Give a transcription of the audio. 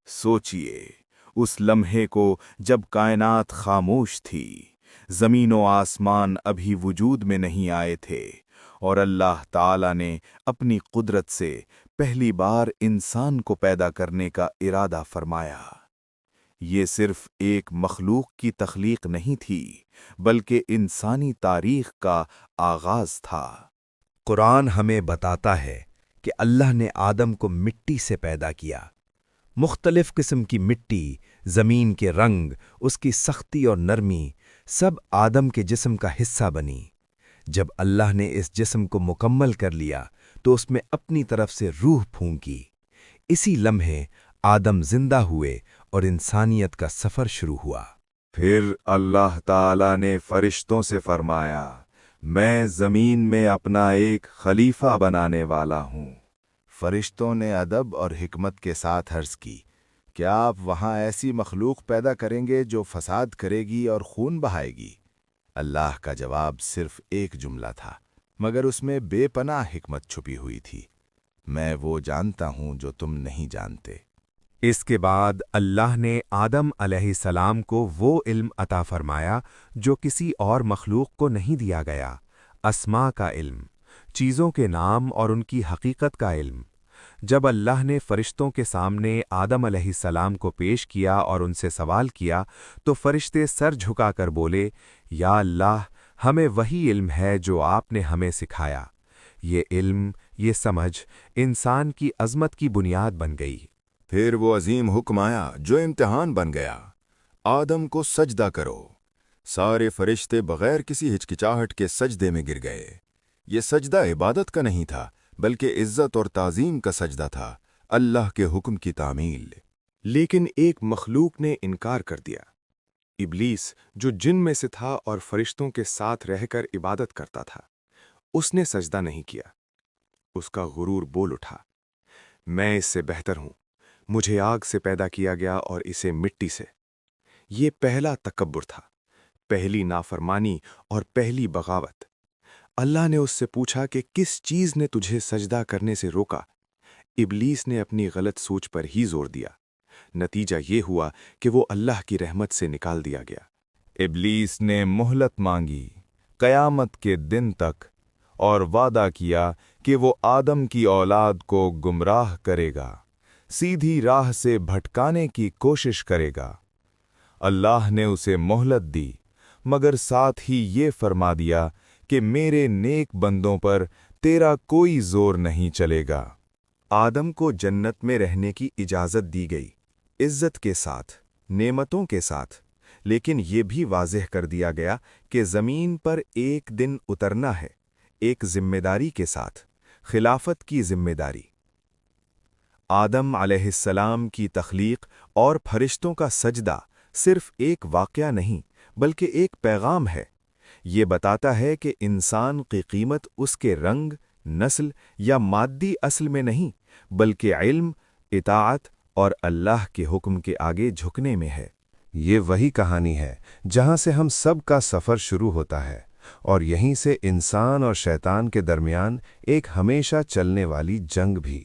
सोचिए उस लम्हे को जब कायनात खामोश थी, ज़मीन व आसमान अभी वजूद में नहीं आए थे, और अल्लाह ताला ने अपनी कुदरत से पहली बार इंसान को पैदा करने का इरादा फरमाया। ये सिर्फ एक मखलूक की तख्लीक नहीं थी, बल्कि इंसानी तारीख का आगाज था। कुरान हमें बताता है कि अल्लाह ने आदम को मिट्टी से पैदा किया। मुख्तलिफ किस्म की मिट्टी, ज़मीन के रंग, उसकी सख्ती और नरमी सब आदम के जिस्म का हिस्सा बनी। जब अल्लाह ने इस जिस्म को मुकम्मल कर लिया तो उसमें अपनी तरफ से रूह फूंकी। इसी लम्हे आदम जिंदा हुए और इंसानियत का सफ़र शुरू हुआ। फिर अल्लाह ताला ने फरिश्तों से फरमाया, मैं ज़मीन में अपना एक खलीफा बनाने वाला हूँ। फरिश्तों ने अदब और हिकमत के साथ अर्ज़ की, क्या आप वहाँ ऐसी मखलूक पैदा करेंगे जो फसाद करेगी और खून बहाएगी? अल्लाह का जवाब सिर्फ एक जुमला था, मगर उसमें बेपनाह हिकमत छुपी हुई थी। मैं वो जानता हूँ जो तुम नहीं जानते। इसके बाद अल्लाह ने आदम अलैहिस्सलाम को वो इल्म अता फरमाया जो किसी और मखलूक को नहीं दिया गया, अस्मा का इल्म, चीज़ों के नाम और उनकी हकीकत का इल्म। जब अल्लाह ने फरिश्तों के सामने आदम अलैहिस्सलाम को पेश किया और उनसे सवाल किया तो फरिश्ते सर झुकाकर बोले, या अल्लाह, हमें वही इल्म है जो आपने हमें सिखाया। ये इल्म, ये समझ इंसान की अज़मत की बुनियाद बन गई। फिर वो अजीम हुक्म आया जो इम्तिहान बन गया, आदम को सजदा करो। सारे फरिश्ते बगैर किसी हिचकिचाहट के सजदे में गिर गए। ये सजदा इबादत का नहीं था, बल्कि इज्जत और ताज़ीम का सजदा था, अल्लाह के हुक्म की तामील। लेकिन एक मखलूक ने इनकार कर दिया। इब्लीस, जो जिन में से था और फरिश्तों के साथ रहकर इबादत करता था, उसने सजदा नहीं किया। उसका गुरूर बोल उठा, मैं इससे बेहतर हूं, मुझे आग से पैदा किया गया और इसे मिट्टी से। ये पहला तकब्बुर था, पहली नाफरमानी और पहली बगावत। अल्लाह ने उससे पूछा कि किस चीज़ ने तुझे सजदा करने से रोका? इब्लीस ने अपनी गलत सोच पर ही जोर दिया। नतीजा ये हुआ कि वो अल्लाह की रहमत से निकाल दिया गया। इब्लीस ने मोहलत मांगी क़यामत के दिन तक और वादा किया कि वो आदम की औलाद को गुमराह करेगा, सीधी राह से भटकाने की कोशिश करेगा। अल्लाह ने उसे मोहलत दी, मगर साथ ही ये फरमा दिया कि मेरे नेक बंदों पर तेरा कोई जोर नहीं चलेगा। आदम को जन्नत में रहने की इजाज़त दी गई, इज्जत के साथ, नेमतों के साथ, लेकिन ये भी वाज़ेह कर दिया गया कि ज़मीन पर एक दिन उतरना है, एक जिम्मेदारी के साथ, खिलाफत की जिम्मेदारी। आदम अलैहिस्सलाम की तख्लीक और फरिश्तों का सजदा सिर्फ एक वाक़या नहीं, बल्कि एक पैगाम है। ये बताता है कि इंसान की कीमत उसके रंग, नस्ल या माद्दी असल में नहीं, बल्कि इल्म, इताअत और अल्लाह के हुक्म के आगे झुकने में है। ये वही कहानी है जहाँ से हम सब का सफ़र शुरू होता है, और यहीं से इंसान और शैतान के दरमियान एक हमेशा चलने वाली जंग भी।